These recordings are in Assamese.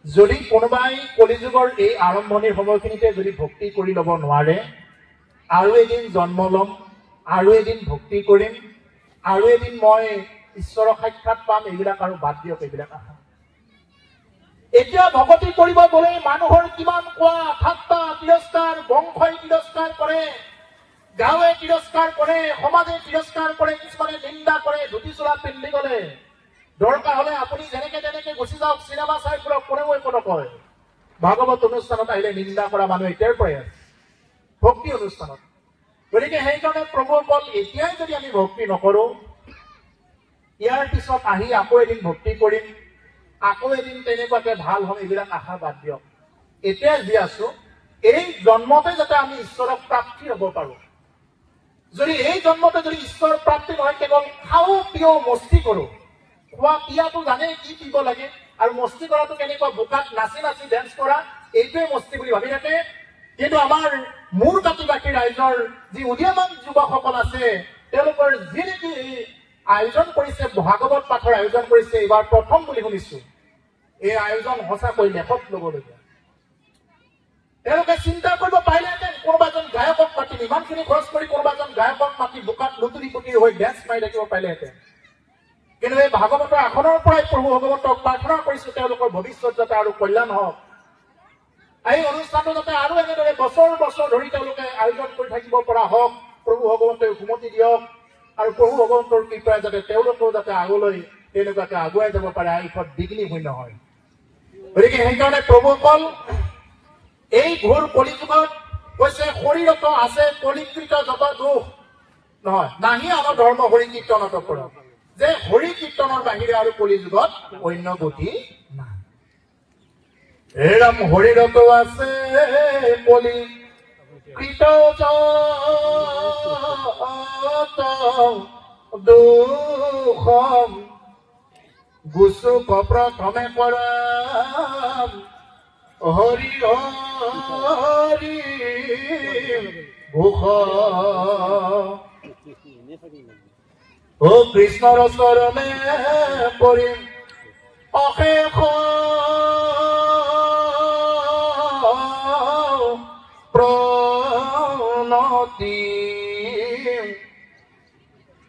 যদি কোনোবাই কলিযুগৰ এই আৰম্ভণিৰ সময়খিনিতে যদি ভক্তি কৰি ল'ব নোৱাৰে, আৰু এদিন জন্ম ল'ম, আৰু এদিন ভক্তি কৰিম, আৰু এদিন মই ঈশ্বৰৰ সাক্ষাৎ পাম, এইবিলাক আৰু বাদ দিয়ক, এইবিলাক আশা। এতিয়া ভকতি কৰিব গ'লে মানুহৰ কিমান কোৱা, ঠাট্টা, তিৰস্কাৰ, বংশই তিৰস্কাৰ কৰে, গাঁৱে তিৰস্কাৰ কৰে, সমাজে তিৰস্কাৰ কৰে, কিছুমানে নিন্দা কৰে। ধুতি চোলা পিন্ধি গ'লে দৰকাৰ হলে আপুনি যেনেকে তেনেকে গুচি যাওক, চিনেমা চাই ফুৰক, কোনেও একো নকয়। ভাগৱত অনুষ্ঠানত আহিলে নিন্দা কৰা মানুহ এতিয়াৰ পৰাই আছে ভক্তি অনুষ্ঠানত। গতিকে সেইকাৰণে প্ৰভুসকল, এতিয়াই যদি আমি ভক্তি নকৰো, ইয়াৰ পিছত আহি আকৌ এদিন ভক্তি কৰিম, আকৌ এদিন তেনেকুৱাকে ভাল হ'ম, এইবিলাক আশা বাদ দিয়ক। এতিয়া যি আছো, এই জন্মতে যাতে আমি ঈশ্বৰক প্ৰাপ্তি হ'ব পাৰো। যদি এই জন্মতে যদি ঈশ্বৰ প্ৰাপ্তি নহয়, কেৱল খাওঁ পিও মস্তি কৰো, খোৱা পিয়াটো জানে কি পিব লাগে, আৰু মস্তি কৰাটো কেনেকুৱা, বোকাত নাচি নাচি ডেন্স কৰা, এইটোৱে মস্তি বুলি ভাবি থাকে। কিন্তু আমাৰ মূৰ কাটি-বাকী ৰাইজৰ যি উদীয়মান যুৱকসকল আছে, তেওঁলোকৰ যি নেকি আয়োজন কৰিছে, ভাগৱত পাঠৰ আয়োজন কৰিছে, এইবাৰ প্ৰথম বুলি শুনিছো। এই আয়োজন সঁচাকৈ লেখত ল'বলগীয়া। তেওঁলোকে চিন্তা কৰিব পাৰিলেহেঁতেন, কোনোবা এজন গায়কক মাতি, ইমানখিনি খৰচ কৰি কোনোবা এজন গায়কক মাতি বোকাত লুতুৰি পুতুৰি হৈ ডেন্স মাৰি থাকিব পাৰিলেহেঁতেন। কিন্তু এই ভাগৱতৰ আসনৰ পৰাই প্ৰভু ভগৱতক প্ৰাৰ্থনা কৰিছো, তেওঁলোকৰ ভৱিষ্যত যাতে আৰু কল্যাণ হওক। এই অনুষ্ঠানটো যাতে আৰু এনেদৰে বছৰ বছৰ ধৰি তেওঁলোকে আয়োজন কৰি থাকিব পৰা হওক, প্ৰভু ভগৱন্তই সুমতি দিয়ক। আৰু প্ৰভু ভগৱন্তৰ কৃপাই যাতে তেওঁলোকেও যাতে আগলৈ তেনেকুৱাকে আগুৱাই যাব পাৰে, আয়ুষত বিঘ্নি হৈ নহয়। গতিকে সেইকাৰণে প্ৰভুসকল, এই ঘোৰ কলিযুগত কৈছে, শৰীৰত আছে কলিকৃত যত দুখ, নহয় নাহি আমাৰ ধৰ্ম হৰি কীৰ্তনত কৰক, যে হৰি কীৰ্তনৰ বাহিৰে আৰু কলিযুগত অন্য গতি নাই। এৰাম শৰীৰত আছে কলিকৃত দুখ, গুচুক প্ৰথমে পৰাম হৰি হৰি ঘোষ। ও কৃষ্ণৰ চৰণে পৰিম অশেষ প্ৰণতি,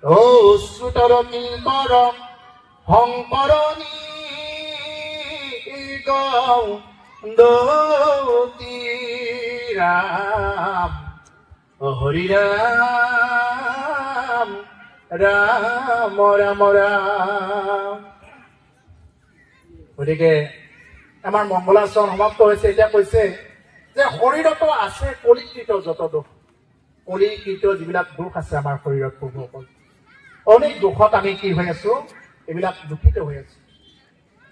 ও সুতৰ কিংকৰ শংকৰণী গৌ দৌতি ৰাম হৰি ৰাম ৰাম ৰাম ৰাম। গতিকে আমাৰ মংগলাচৰণ সমাপ্ত হৈছে। এতিয়া কৈছে যে শৰীৰতো আছে কলিকৃত যত দোষ, কলিকৃত যিবিলাক দোষ আছে আমাৰ শৰীৰত, প্ৰভুসকল অনেক দুখত আমি কি হৈ আছো, এইবিলাক দুখিত হৈ আছো।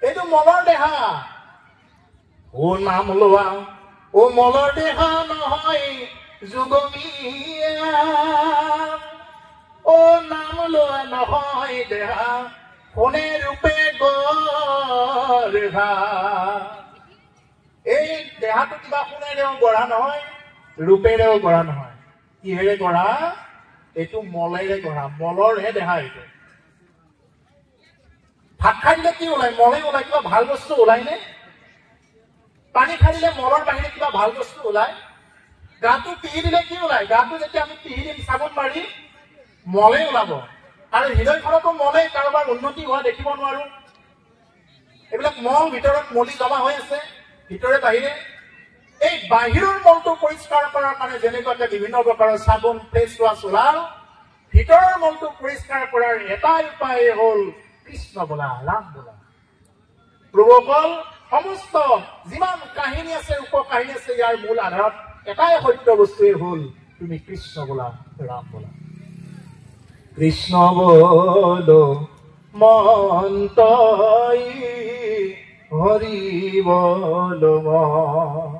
এইটো মলৰ দেহা, ও নাম লোৱা, ও মলৰ দেহা নহয় যুগমীয়া, ও নাম লোৱা নহয় দেহা কোনে ৰূপে গঢ়া। এই দেহাটো কিবা সোণেৰেও গঢ়া নহয়, ৰূপেৰেও গঢ়া নহয়, কিহেৰে গঢ়া, এইটো মলেৰে গঢ়া, মলৰহে দেহা। এইটো ভাত খাই দিলে কি ওলাই, মলে ওলাই, কিবা ভাল বস্তু ওলাই নে? পানী খাই দিলে মলৰ বাহিৰে কিবা ভাল বস্তু ওলাই? গাটো পিহি দিলে কি ওলাই, গাটো যেতিয়া আমি পিহি দিম চাবোন মাৰি, মলে ওলাব। আৰু হৃদয়খনতো মলে কাৰোবাৰ উন্নতি হোৱা দেখিব নোৱাৰো। এইবিলাক মল ভিতৰত মলি জমা হৈ আছে, ভিতৰে বাহিৰে। এই বাহিৰৰ মলটো পৰিষ্কাৰ কৰাৰ কাৰণে যেনেকুৱাকে বিভিন্ন প্ৰকাৰৰ চাবোন, ফেচ ৱাছ ওলাল, ভিতৰৰ মলটো পৰিষ্কাৰ কৰাৰ এটাই উপায় হ'ল কৃষ্ণ বোলা, ৰাম বোলা। প্ৰভুসকল, সমস্ত যিমান কাহিনী আছে, উপকাহিনী আছে, ইয়াৰ মূল আধাৰত এটাই সত্য বস্তুৱে হ'ল তুমি কৃষ্ণ বোলা, ৰাম বোলা। কৃষ্ণ বলো মন তই, হৰি বলো মন।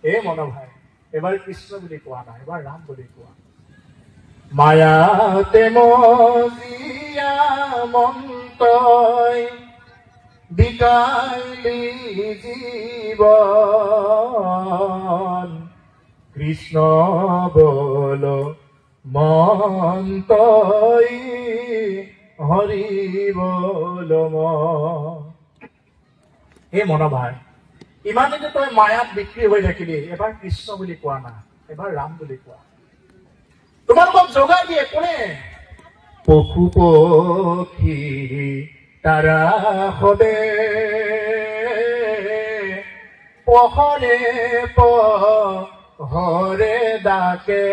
এই মন ভাই, এবাৰ কৃষ্ণ বুলি কোৱা নাই, এবাৰ ৰাম বুলি কোৱা। মায়াতে মজিয়া মন তই, বিকাইলি জীৱন, কৃষ্ণ বলো মন তই, হৰি বলো মন। এই মন ভাই, ইমানেতে তই মায়াত বিক্ৰী হৈ থাকিলি, এবাৰ কৃষ্ণ বুলি কোৱা না, এবাৰ ৰাম বুলি কোৱা। তোমালোকক জগাই দিয়ে কোনে? পশু পক্ষী তাৰা হবে পহৰে পহৰে ডাকে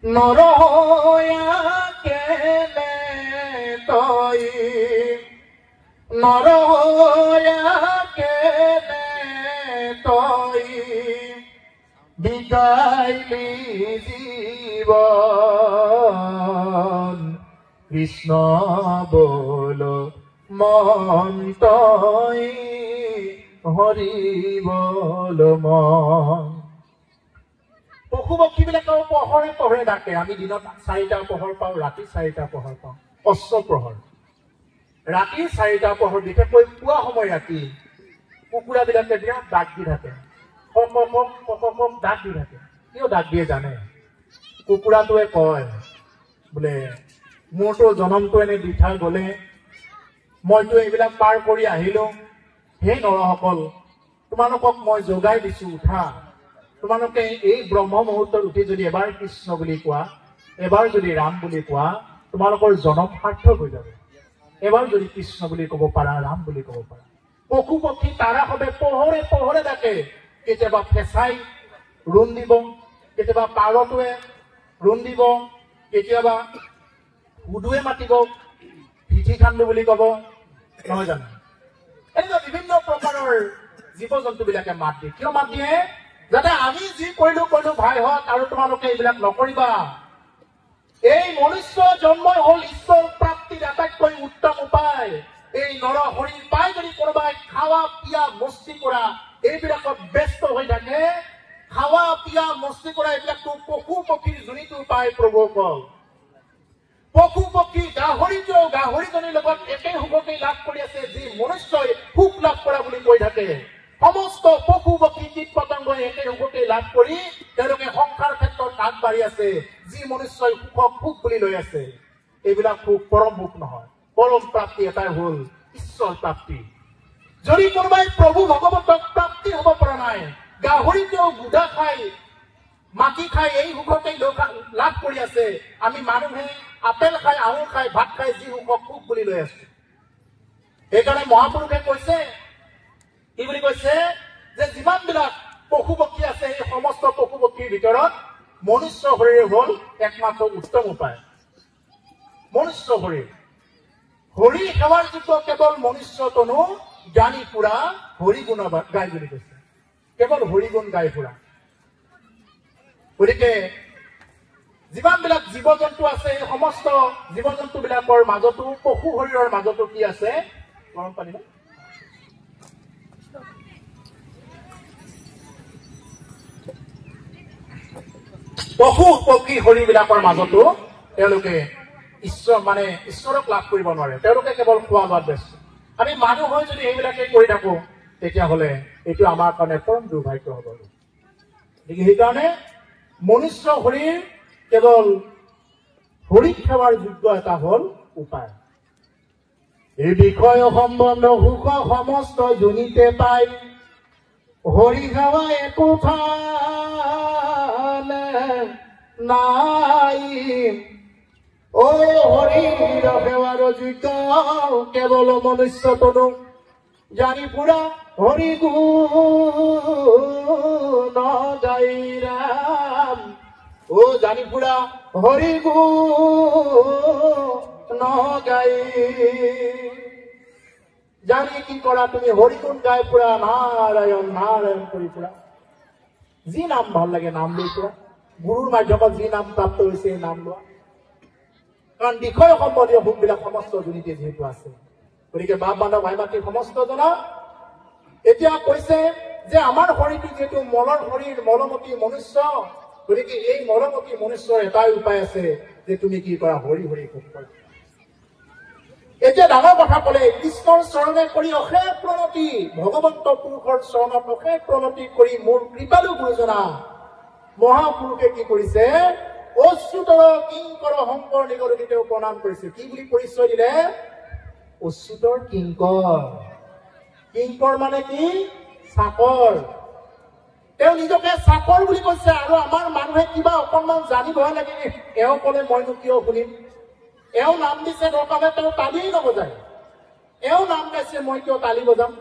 নৰয়া কেনে তই নৰয়া কেনে তই বিদাইলি জীৱন কৃষ্ণ বল মন তই হৰি বল মন। পশু পক্ষীবিলাকেও পহৰে পহৰে ডাকে। আমি দিনত 4টা পহৰ পাওঁ, ৰাতি 4টা পহৰ পাওঁ, অস্ত প্ৰহৰ। ৰাতি 4টা পহৰ, বিশেষকৈ পুৱা সময় ৰাতি কুকুৰাবিলাকে বিৰাট ডাক দি থাকে, ডাক দি থাকে। কিয় ডাক দিয়ে জানে? কুকুৰাটোৱে কয় বোলে মোৰতো জনমটো এনে দি থৈ গলে, মইতো এইবিলাক পাৰ কৰি আহিলো, হে নৰসকল তোমালোকক মই জগাই দিছো, উঠা। তোমালোকে এই ব্ৰহ্ম মুহূৰ্তত উঠি যদি এবাৰ কৃষ্ণ বুলি কোৱা, এবাৰ যদি ৰাম বুলি কোৱা, তোমালোকৰ জনম সাৰ্থক হৈ যাব। এবাৰ যদি কৃষ্ণ বুলি ক'ব পাৰা, ৰাম বুলি ক'ব পাৰা। পশু পক্ষী তাৰা হবে পহৰে পহৰে ডাকে। কেতিয়াবা ফেঁচাই ৰুণ দিব, কেতিয়াবা পাৰটোৱে ৰুণ দিব, কেতিয়াবা উদুৱে মাতিব, ভিঠি খান্দো বুলি ক'ব, নহয় জানো? এনেকুৱা বিভিন্ন প্ৰকাৰৰ জীৱ জন্তুবিলাকে মাত দিয়ে। কিয় মাত দিয়ে? যাতে আমি যি কৰিলো ভাইহঁত, আৰু তোমালোকে এইবিলাক নকৰিবা। এই মনুষ্য জন্মই হ'ল ঈশ্বৰ প্ৰাপ্তিৰ আটাইতকৈ উত্তম উপায়। এই নৰ শৰীৰ পাই যদি কোনোবাই খাৱা পিয়া মস্তি কৰা এইবিলাকত ব্যস্ত হৈ থাকে, খাৱা পিয়া মস্তি কৰা এইবিলাকতো পশু পক্ষীৰ যোনিটো পায় প্ৰভুসকল। পশু পক্ষী গাহৰিজনীৰ লগত একে সুখকেই লাভ কৰি আছে যি মনুষ্যই সুখ লাভ কৰা বুলি কৈ থাকে। সমস্ত পশু পক্ষী কীট পতংগই একে সুখকেই লাভ কৰি তেওঁলোকে সংসাৰ ক্ষেত্ৰত আগবাঢ়ি আছে, যি মনুষ্যই সুখক সুখ বুলি লৈ আছে। এইবিলাক সুখ পৰম সুখ নহয়, পৰম প্ৰাপ্তি এটাই হ'ল ঈশ্বৰ প্ৰাপ্তি। যদি কোনোবাই প্ৰভু ভগৱতক প্ৰাপ্তি হ'ব পৰা নাই, গাহৰিতেও গুদা খাই মাটি খাই এই সুখকেই লাভ কৰি আছে, আমি মানুহে আপেল খাই, আঙুৰ খাই, ভাত খাই যি সুখক সুখ বুলি লৈ আছো। সেইকাৰণে মহাপুৰুষে কৈছে, কি বুলি কৈছে? যে যিমানবিলাক পশু পক্ষী আছে, এই সমস্ত পশু পক্ষীৰ ভিতৰত মনুষ্য শৰীৰ হ'ল একমাত্ৰ উত্তম উপায়। মনুষ্য শৰীৰ হৰি সেৱাৰ যোগ্য কেৱল মনুষ্য তনু জ্ঞানী পুৰা হৰি গুণ গাই বুলি কৈছে। কেৱল হৰি গুণ গাই পুৰা। গতিকে যিমানবিলাক জীৱ জন্তু আছে, এই সমস্ত জীৱ জন্তু বিলাকৰ মাজতো, পশু শৰীৰৰ মাজতো কি আছে? গৰম পানী ন? পশু পক্ষী শৰীৰবিলাকৰ মাজতো তেওঁলোকে ঈশ্বৰক লাভ কৰিব নোৱাৰে। তেওঁলোকে কেৱল খোৱা বোৱাত ব্যস্ত। আমি মানুহ হৈ যদি এইবিলাকে কৰি থাকো, তেতিয়াহ'লে এইটো আমাৰ কাৰণে পৰম দুৰ্ভাগ্য হ'ব। সেইকাৰণে মনুষ্য শৰীৰ কেৱল হৰিক সেৱাৰ যোগ্য এটা হ'ল উপায়। এই বিষয় সম্বন্ধ সুখ সমস্ত যোনিতে পায়, হৰি সেৱা একো নাই। ও হৰিৰ সেৱাৰ যোগ্য কেৱল মনুষ্য তনু জানি পুৰা হৰি গুণ গাই ৰাম। ও জানি পুৰা হৰি গুণ গাই। জানি কি কৰা তুমি? হৰি গুণ গাই পুৰা, নাৰায়ণ নাৰায়ণ কৰি পুৰা। যি নাম ভাল লাগে নাম লৈ পুৰা। গুৰুৰ মাধ্যমত যি নাম প্ৰাপ্ত হৈছে নাম লোৱা। কাৰণ বিষয় সম্বন্ধীয় ভোগবিলাক সমস্ত যোনিতে যিহেতু আছে, গতিকে বাপ বান্ধৱ ভাই ভাতৃ সমস্ত জনা এতিয়া কৈছে যে আমাৰ শৰীৰটো যিহেতু মলৰ শৰীৰ, মলমতী মনুষ্য, গতিকে এই মলমতী মনুষ্যৰ এটাই উপায় আছে যে তুমি কি কৰা? হৰি হৰি ভোগ কৰা। এতিয়া ডাঙৰ কথা ক'লে, কৃষ্ণৰ চৰণে কৰি অশেষ প্ৰণতি, ভগৱন্ত পুৰুষৰ চৰণত অশেষ প্ৰণতি কৰি মোৰ কৃপালু গুৰুজনা মহাপুৰুষে কি কৰিছে? অচ্যুতৰ কিংকৰ শংকৰ নিগৰিতে তেওঁ প্ৰণাম কৰিছে। কি বুলি পৰিচয় দিলে? অচ্যুতৰ কিংকৰ। কিংকৰ মানে কি? চাকৰ। তেওঁ নিজকে চাকৰ বুলি কৈছে। আৰু আমাৰ মানুহে কিবা অকণমান জানিবহে লাগে। এওঁ ক'লে মইনো কিয় শুনিম? এওঁ নাম দিছে দৰকাৰে তেওঁ তালিয়েই নবজায়। এওঁ নাম গাইছে মই কিয় তালি বজাম?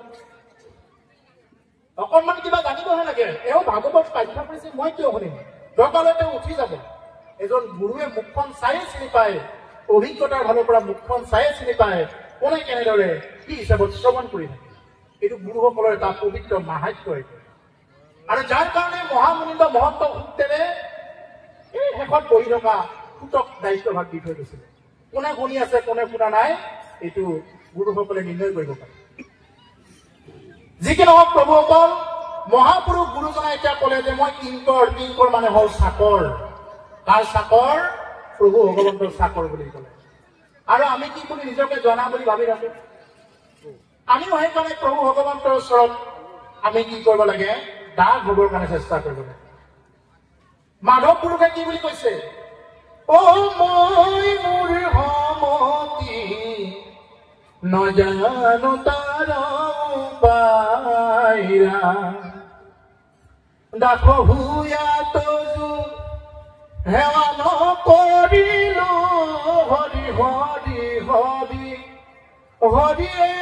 অকণমান কিবা জানিবহে লাগে। এওঁ ভাগৱত পাঠ্য কৰিছে মই কিয় শুনিম? দৰকাৰে তেওঁ উঠি যাব। এজন গুৰুৱে মুখখন চায়ে চিনি পায়, অভিজ্ঞতাৰ ফালৰ পৰা মুখখন চায়ে চিনি পায় কোনে কেনেদৰে কি হিচাপত শ্ৰৱণ কৰি থাকে। এইটো গুৰুসকলৰ এটা পবিত্ৰ মাহাত্য। আৰু যাৰ কাৰণে মহামুনিন্দ মহন্ত সূত্ৰে এই শেষত বহি থকা সূতক দায়িত্বভাগ দি থৈ গৈছিলে। কোনে শুনি আছে কোনে শুনা নাই এইটো গুৰুসকলে নিৰ্ণয় কৰিব পাৰে। যি কি নহওক প্ৰভুসকল, মহাপুৰুষ গুৰুজনাই এতিয়া ক'লে যে মই কিংকৰ। কিংকৰ মানে হ'ল চাকৰ। কাৰ চাকৰ? প্ৰভু ভগৱন্তৰ চাকৰ বুলি ক'লে। আৰু আমি কি বুলি নিজকে জনা বুলি ভাবি থাকো। আমিও সেইকাৰণে প্ৰভু ভগৱন্তৰ ওচৰত আমি কি কৰিব লাগে? দাস হ'বৰ কাৰণে চেষ্টা কৰিব লাগে। মাধৱ পুৰুষে কি বুলি কৈছে? অ মই মোৰ সমতি নজানো তাৰ বাইৰা দাস হুয়া তজু হেৱা নকৰিলো হৰি হৰি হৰি হৰিয়ে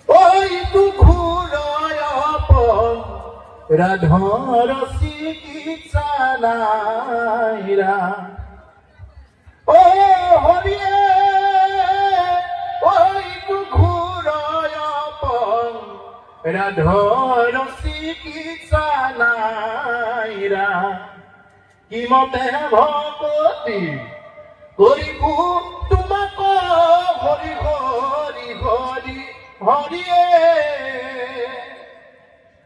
ঐটো ঘূৰাই ৰাধৰ চিকিৎসা নাইৰা ও হৰিয়ে ঐটো ঘূৰাই ৰাধৰ চিকিৎসা নাইৰা কিমতে ভকতি কৰিব তোমাক হৰি হৰি হৰি হৰিয়ে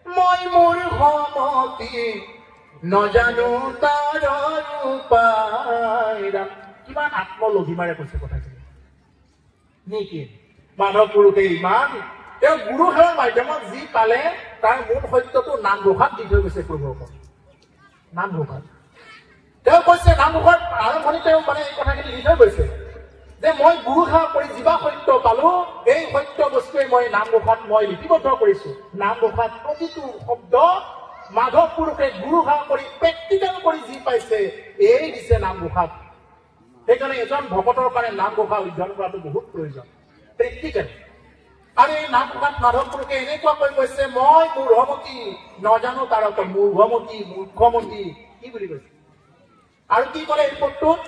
মই মোৰ সমতি নজানো তাৰ উপায়। কিমান আত্মলঘিমাৰে কৈছে কথাখিনি নেকি? মাধৱ পুৰুষে ইমান তেওঁ গুৰু সেৱাৰ মাধ্যমত যি পালে তাৰ মূল সত্যটো নামঘোষাত দি থৈ গৈছে। প্ৰভুসকল নামঘোষাত তেওঁ কৈছে, নামঘোষাত আৰম্ভণি তেওঁ মানে এই কথাখিনি দি থৈ গৈছে যে মই গুৰু সেৱা কৰি যিবা সত্য পালো এই সত্য বস্তুৱে মই নামঘোষাত মই লিপিবদ্ধ কৰিছো। নামঘোষাত প্ৰতিটো শব্দ মাধৱ পুৰুষে গুৰু সেৱা কৰি প্ৰেক্টিকেল কৰি যি পাইছে এই দিছে নামঘোষাত। সেইকাৰণে এজন ভকতৰ কাৰণে নামঘোষা অধ্যয়ন কৰাটো বহুত প্ৰয়োজন, প্ৰেক্টিকেল। আৰু এই নামঘোষাত মাধৱ পুৰুষে এনেকুৱাকৈ কৈছে মই মূঢ়মতী নজানো তাৰক মূৰ্ঘমতী মূৰ্খমতী কি বুলি কৈছে। আৰু কি কৰে এই পদটোত?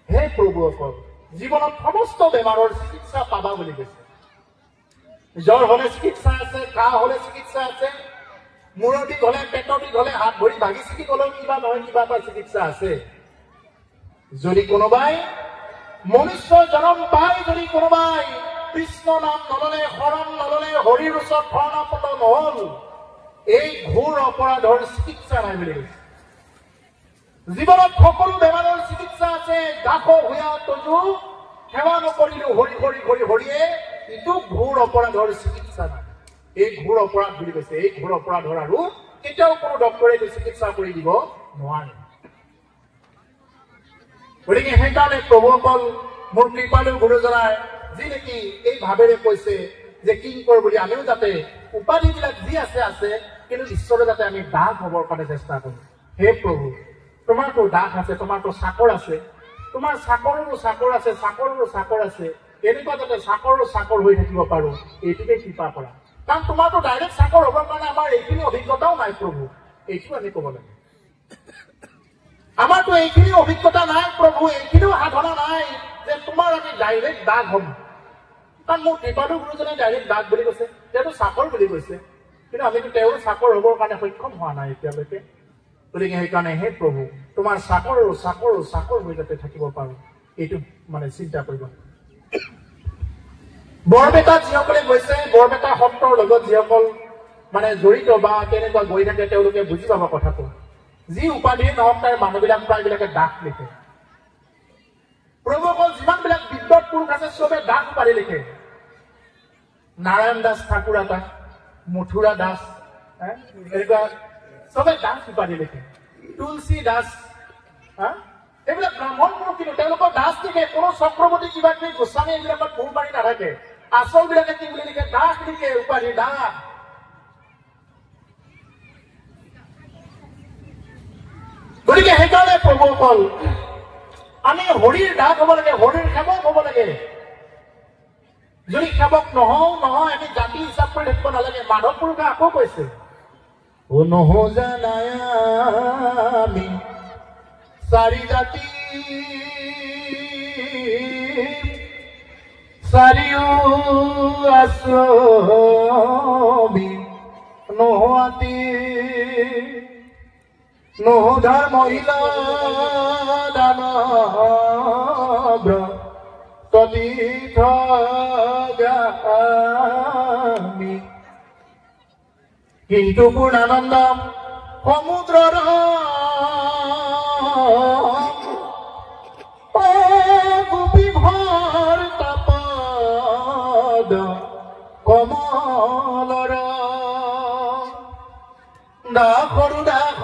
হে প্ৰভুসকল, জীৱনত সমস্ত বেমাৰৰ চিকিৎসা পাবা বুলি কৈছে। জ্বৰ হলে চিকিৎসা আছে, কাহ হলে চিকিৎসা আছে, মূৰৰ বিষ হলে, পেটৰ বিষ হলে, হাত ভৰি ভাগি চিকি গলেও কিবা নহয় কিবা এটা চিকিৎসা আছে। যদি কোনোবাই মনুষ্য জনম পাই যদি কোনোবাই কৃষ্ণ নাম নললে, শৰণ নললে, হৰিৰ ওচৰত শৰণাপন্ন নহল, এই ঘোৰ অপৰাধৰ চিকিৎসা নাই বুলি কৈছে। জীৱনত সকলো বেমাৰৰ চিকিৎসা আছে। দাস হুয়া তজু সেৱা নকৰিলো হৰি হৰি হৰি হৰিয়ে ইটো ঘোৰ অপৰাধৰ চিকিৎসা নাই। এই ঘোৰ অপৰাধ বুলি কৈছে। এই ঘোৰ অপৰাধৰ আৰু কেতিয়াও কোনো ডক্টৰে চিকিৎসা কৰি দিব নোৱাৰে। গতিকে সেইকাৰণে প্ৰভুসকল মোৰ কৃপালু গুৰুজনাই যি নেকি এই ভাৱেৰে কৈছে যে কিংকৰ বুলি আমিও যাতে উপাধিবিলাক যি আছে আছে, কিন্তু ঈশ্বৰে যাতে আমি দাস হবৰ কাৰণে চেষ্টা কৰো। হে প্ৰভু, তোমাৰতো দাস আছে, তোমাৰতো চাকৰ আছে, তোমাৰ চাকৰৰো চাকৰ আছে, চাকৰৰো চাকৰ আছে। এনেকুৱা যাতে চাকৰো চাকৰ হৈ থাকিব পাৰো এইটোকে কৃপা কৰা। কাৰণ তোমাৰতো ডাইৰেক্ট চাকৰ হবৰ কাৰণে আমাৰ এইখিনি অভিজ্ঞতাও নাই প্ৰভু, এইটো আমি ক'ব লাগে। আমাৰতো এইখিনি অভিজ্ঞতা নাই প্ৰভু, এইখিনিও সাধনা নাই যে তোমাৰ আমি ডাইৰেক্ট দাস হ'ম। কাৰণ মোৰ কৃপালু গুৰুজনে ডাইৰেক্ট দাস বুলি কৈছে, তেওঁতো চাকৰ বুলি কৈছে, কিন্তু আমিতো তেওঁৰ চাকৰ হবৰ কাৰণে সক্ষম হোৱা নাই এতিয়ালৈকে। গতিকে সেইকাৰণে হে প্ৰভু, তোমাৰ চাকৰ চাকৰ চাকৰ হৈ যাতে থাকিব পাৰো এইটো মানে চিন্তা কৰিব। বৰপেটা যিসকলে গৈছে, বৰপেটা সত্ৰৰ লগত যিসকল মানে জড়িত বা তেনেকুৱা গৈ থাকে তেওঁলোকে বুজি পাব কথাটো। যি উপাধিয়ে নহওক তাৰ মানুহবিলাক প্ৰায়বিলাকে দাস লিখে। প্ৰভুসকল যিমানবিলাক বিদ্যুৎ পুৰুষ আছে চবে দাস উপাধি লিখে। নাৰায়ণ দাস ঠাকুৰ এটা, মথুৰা দাস, এনেকুৱা চবে দাস উপাধি লিখে। তুলসী দাস, এইবিলাক ব্ৰাহ্মণ পুৰুষ, কিন্তু তেওঁলোকৰ দাস লিখে, কোনো চক্ৰৱৰ্তী কিবা কিবি গোস্বামী এইবিলাকত ভুল মাৰি নাথাকে। আচল বিলাকে কি বুলি লিখে? দাস লিখে, উপাধি দাস। গতিকে সেইকাৰণে প্ৰভুসকল আমি হৰিৰ দাস হ'ব লাগে, হৰিৰ সেৱক হ'ব লাগে। যদি সেৱক নহয় আমি জাতি হিচাপ কৰি থাকিব নালাগে। মাধৱ পুৰুষে আকৌ কৈছে, ও নহজানাই আমি চাৰি জাতি চাৰিও আশ্ৰমি নোহোৱাতি নোধাৰ মহিলা দানব্ৰ ততীৰ্থ গামী কিন্তু পূৰ্ণানন্দ সমুদ্ৰৰ গোপী ভৰ তাপদ কমলৰ দাসৰু দাস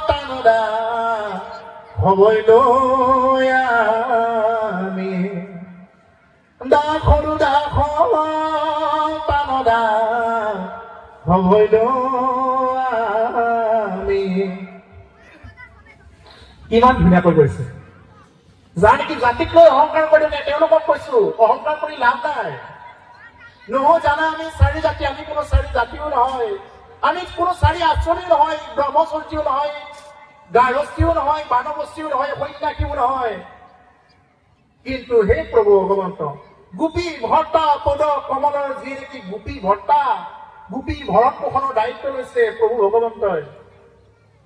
টানুদা হবৈ আমি দাসৰু দাস টানুদা হবৈ আমি। কিমান ধুনীয়াকৈ কৈছে। যাৰ নেকি জাতিক লৈ অহংকাৰ কৰি নাই তেওঁলোকক কৈছো, অহংকাৰ কৰি লাভ নাই। জানা আমি চাৰি জাতি, আমি কোনো চাৰি জাতিও নহয়, আমি কোনো চাৰি আশ্ৰমী নহয়, ব্ৰহ্মচৰ্যীও নহয়, গাৰ্হস্থীও নহয়, বানৱস্থীও নহয়, সন্যাসীও নহয়। কিন্তু হে প্ৰভু ভগৱন্ত, গোপী ভৰ্তা পদ কমলৰ যি নেকি গোপী ভৰ্তা, গোপী ভৰণ পোষণৰ দায়িত্ব লৈছে প্ৰভু ভগৱন্তই।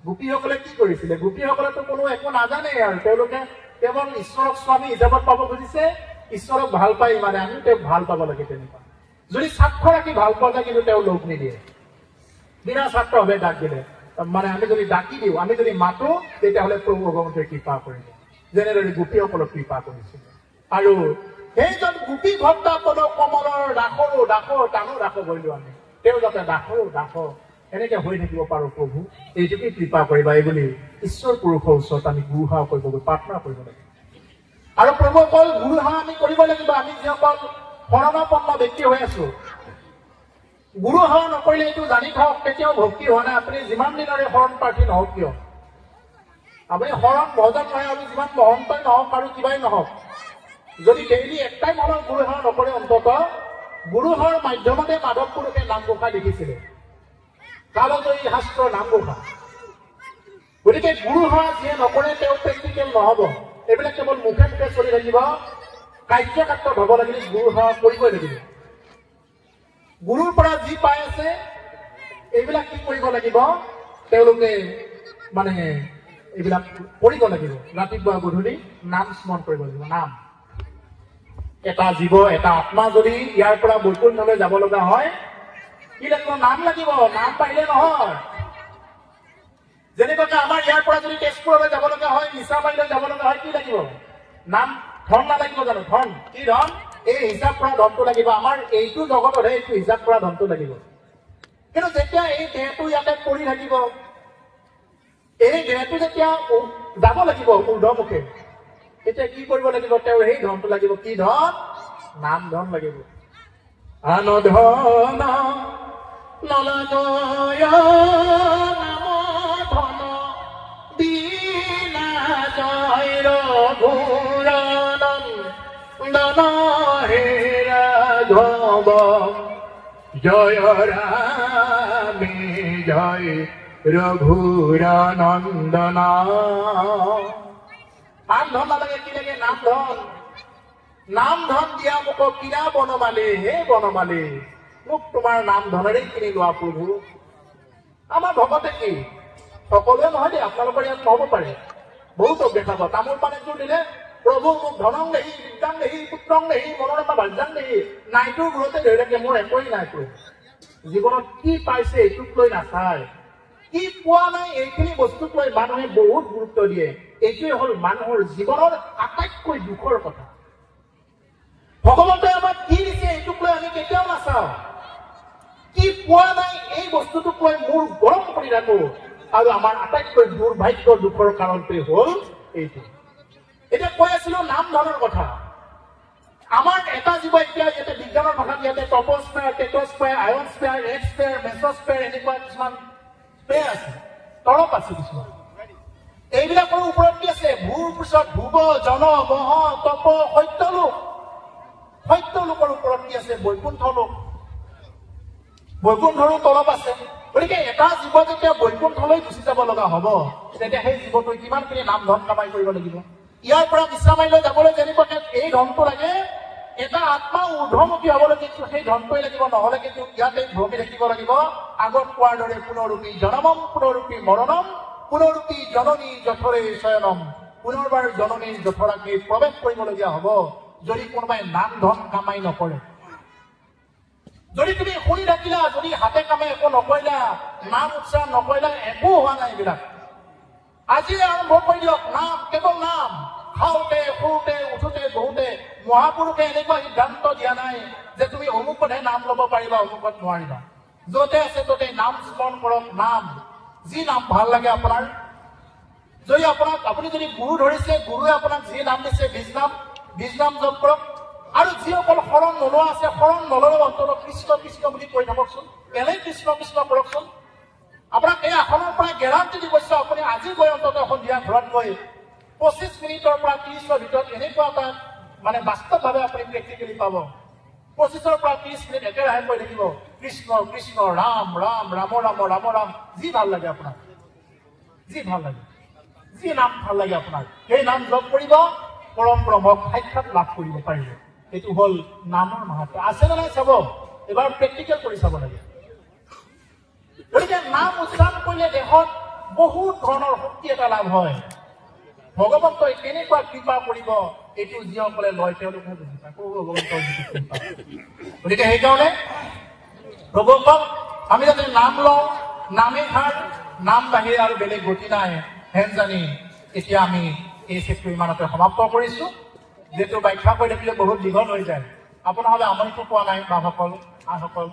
গোপীসকলে কি কৰিছিলে? গোপীসকলেতো কোনো একো নাজানে আৰু তেওঁলোকে কেৱল ঈশ্বৰক স্বামী হিচাপত পাব খুজিছে, ঈশ্বৰক ভাল পাই মানে আমি তেওঁক ভাল পাব লাগে তেনেকুৱা। যদি স্বাৰ্থ ৰাখি ভাল পোৱা যায় কিন্তু তেওঁ লোভ নিদিয়ে, বিনা স্বাৰ্থভাৱে ডাক দিলে মানে আমি যদি ডাকি দিওঁ, আমি যদি মাতো, তেতিয়াহ'লে প্ৰভু ভগৱন্তই কৃপা কৰিব, যেনেদৰে গোপীসকলক কৃপা কৰিছিল। আৰু সেইজন গোপী ভক্তা পদ কমলৰ দাসৰো দাস টানো দাস কৰিলো আমি, তেওঁ যাতে দাসৰো দাস এনেকে হৈ থাকিব পাৰো প্ৰভু, এইটোকে কৃপা কৰিবা, এইবুলি ঈশ্বৰ পুৰুষৰ ওচৰত আমি গুৰুসেৱা কৰিবলৈ প্ৰাৰ্থনা কৰিব লাগে। আৰু প্ৰভু অকল গুৰুসেৱা আমি কৰিব লাগিব, আমি যিসকল শৰণাপন্ন ব্যক্তি হৈ আছো। গুৰুসেৱা নকৰিলে এইটো জানি থাকক কেতিয়াও ভক্তি হোৱা নাই। আপুনি যিমান দিনৰে শৰণ প্ৰাৰ্থী নহওক কিয়, আপুনি শৰণ ভজন নহয়, আমি যিমান মহন্তই নহওক আৰু কিবাই নহওক, যদি ডেইলি একটাই মনৰ গুৰুসেৱা নকৰে, অন্তত গুৰুসেৱাৰ মাধ্যমতে মাধৱ পুৰুষে নামঘোষা লিখিছিলে, কালজয়ী শাস্ত্ৰৰ নামঘোষা। গতিকে গুৰুসেৱা যিয়ে নকৰে তেওঁ প্ৰেক্টিকেল নহব, এইবিলাক কেৱল মুখে মুখে চলি থাকিব। কাৰ্যক্ষেত্ৰত হব লাগিলে গুৰুসেৱা কৰিবই লাগিব। গুৰুৰ পৰা যি পাই আছে এইবিলাক কি কৰিব লাগিব, তেওঁলোকে মানে এইবিলাক কৰিব লাগিব। ৰাতিপুৱা গধূলি নাম স্মৰণ কৰিব লাগিব। নাম, এটা জীৱ এটা আত্মা যদি ইয়াৰ পৰা বৈকুণ্ঠলৈ যাব লগা হয়, কি লাগিব? নাম লাগিব। নাম পাৰিলে নহয়। যেনেকৈ আমাৰ ইয়াৰ পৰা যদি তেজপুৰলৈ যাব লগা হয়, নিচাবাৰীলৈ যাব লগা হয়, কি লাগিব? নাম। ধন নালাগিব জানো? ধন কি ধন? এই হিচাপ কৰা ধনটো লাগিব। আমাৰ এইটো জগততহে এইটো হিচাপ কৰা ধনটো লাগিব। কিন্তু যেতিয়া এই দেহটো ইয়াতে পৰি থাকিব, এই দেহটো যেতিয়া যাব লাগিব ঊৰ্ধ্বমুখে, তেতিয়া কি কৰিব লাগিব? তেওঁৰ সেই ধনটো লাগিব। কি ধন? নাম ধন লাগিব। আন ধন নলয় নাম ধন বিনা জয় ৰঘুৰানন্দন হে ৰাঘৱ জয় ৰামে জয় ৰঘুৰানন্দন। নাম ধন নালাগে, কি লাগে? নাম ধন। নাম ধন দিয়া মোক কিনা বনমালী, হে বনমালী মোক তোমাৰ নাম ধনেৰে কিনি লোৱা প্ৰভু। আমাৰ ভকতে কি সকলোৱে নহয় দেই, আপোনালোকৰ ইয়াত নহব পাৰে, বহুতক দেখাব। তামোল পান এযোৰ দিলে, প্ৰভু মোক ধনং দেহি বিদ্যাং দেহি পুত্ৰং দেহি মনোৰমা ভাজ্যাং দেহি, নাইটোৰ ঘৰতে ধৰি থাকে, মোৰ একোৱেই নাই। প্ৰভু জীৱনত কি পাইছে এইটোক লৈ নাচায়, কি পোৱা নাই এইখিনি বস্তুক লৈ মানুহে বহুত গুৰুত্ব দিয়ে। এইটোৱে হল মানুহৰ জীৱনৰ আটাইতকৈ দুখৰ কথা। ভগৱন্তই আমাক কি দিছে এইটোক লৈ আমি কেতিয়াও নাচাওঁ। কি পোৱা নাই এই বস্তুটোক লৈ মোৰ গৰম কৰি ৰাখো। আৰু আমাৰ আটাইতকৈ দুৰ্ভাগ্য দুখৰ কাৰণটোৱে হল এইটো এতিয়া কৈ আছিলো নাম ধৰণৰ কথা আমাৰ এটা জীৱ এতিয়া ইয়াতে বিজ্ঞানৰ ভাষাত ইয়াতে টপস্ফেয়াৰ টেটস্ফেয়াৰ আয়নস্ফেয়াৰ ৰেডস্ফেয়াৰ মেছস্ফেয়াৰ এনেকুৱা কিছুমান স্ফেয়াৰ আছে তৰপ আছে কিছুমান এইবিলাকৰ ওপৰত কি আছে ভূৰ পিছত ভুৱ জন মহ তপ সত্যলোকৰ ওপৰত কি আছে বৈকুণ্ঠৰো তলপ আছে গতিকে এটা জীৱ যেতিয়া বৈকুণ্ঠলৈ গুচি যাব লগা হ'ব তেতিয়া সেই জীৱটোৱে কিমানখিনি নাম ধন কামাই কৰিব লাগিব ইয়াৰ পৰা বিশ্ৰামাইলৈ যাবলৈ যেনেকুৱাকে এই ধনটো লাগে এটা আত্মা ঊৰ্ধ্বমুখী হ'বলৈ কিন্তু সেই ধনটোৱে লাগিব নহ'লে কিন্তু ইয়াতে ভ্ৰমি থাকিব লাগিব আগত কোৱাৰ দৰে পুনৰূপী জনমম পুনৰূপী মৰণম পুনৰূপী জননী জঠৰে শয়নম পুনৰবাৰ জননীৰ জঠৰাকে প্ৰৱেশ কৰিবলগীয়া হ'ব যদি কোনোবাই নাম ধন কামাই নকৰে যদি তুমি শুনি থাকিলা যদি হাতে কামে একো নকৰিলা নাম উচ্চাৰণ নকৰিলা একো হোৱা নাই এইবিলাক আজি আৰম্ভ কৰি দিয়ক নাম কেৱল নাম খাওঁতে শুওঁতে উঠোতে বহোতে মহাপুৰুষে এনেকুৱা সিদ্ধান্ত দিয়া নাই যে তুমি অমুকতহে নাম ল'ব পাৰিবা অমুকত নোৱাৰিবা য'তে আছে ত'তে নাম স্মৰণ কৰক নাম যি নাম ভাল লাগে আপোনাৰ যদি আপুনি যদি গুৰু ধৰিছে গুৰুৱে আপোনাক যি নাম দিছে বীজ নাম জপ কৰক আৰু যিসকল শৰণ নলোৱা আছে শৰণ নললেও অন্তত কৃষ্ণ কৃষ্ণ বুলি কৈ থাককচোন এনেই কৃষ্ণ কৃষ্ণ কৰকচোন আপোনাক এই আসনৰ পৰা গেৰাণ্টি দি কৈছো আপুনি আজি গৈ অন্তত সন্ধিয়া ঘৰত গৈ 25 মিনিটৰ পৰা 30ৰ ভিতৰত এনেকুৱা এটা মানে বাস্তৱভাৱে আপুনি প্ৰেক্টিকেলি পাব 25ৰ পৰা 30 মিনিট একেৰাহে কৈ থাকিব কৃষ্ণ কৃষ্ণ ৰাম ৰাম ৰাম ৰাম ৰাম ৰাম যি ভাল লাগে আপোনাৰ যি ভাল লাগে যি নাম ভাল লাগে আপোনাৰ সেই নাম জপ কৰিব পৰম ব্ৰহ্মক সাক্ষাৎ লাভ কৰিব পাৰিব এইটো হ'ল নামৰ মাহাত্ম্য আছে নে নাই চাব এবাৰ প্ৰেক্টিকেল কৰি চাব লাগে গতিকে নাম উচ্চাৰণ কৰিলে দেহত বহুত ধৰণৰ শক্তি এটা লাভ হয় ভগৱন্তই কেনেকুৱা কৃপা কৰিব এইটো যিসকলে লয় তেওঁলোকে বুজি পায় ভগৱন্তৰ কৃপা গতিকে সেইকাৰণে প্ৰভুসকল আমি যাতে নাম লওঁ নামে খাৰ নাম বাহিৰে আৰু বেলেগ গতি নাই হেন জানি এতিয়া আমি এই চেপ্টাৰ ইমানতে সমাপ্ত কৰিছো যিহেতু ব্যাখ্যা কৰি থাকিলে বহুত দীঘল হৈ যায় আপোনালোকে আমনিটো পোৱা নাই বাসকল আনসকল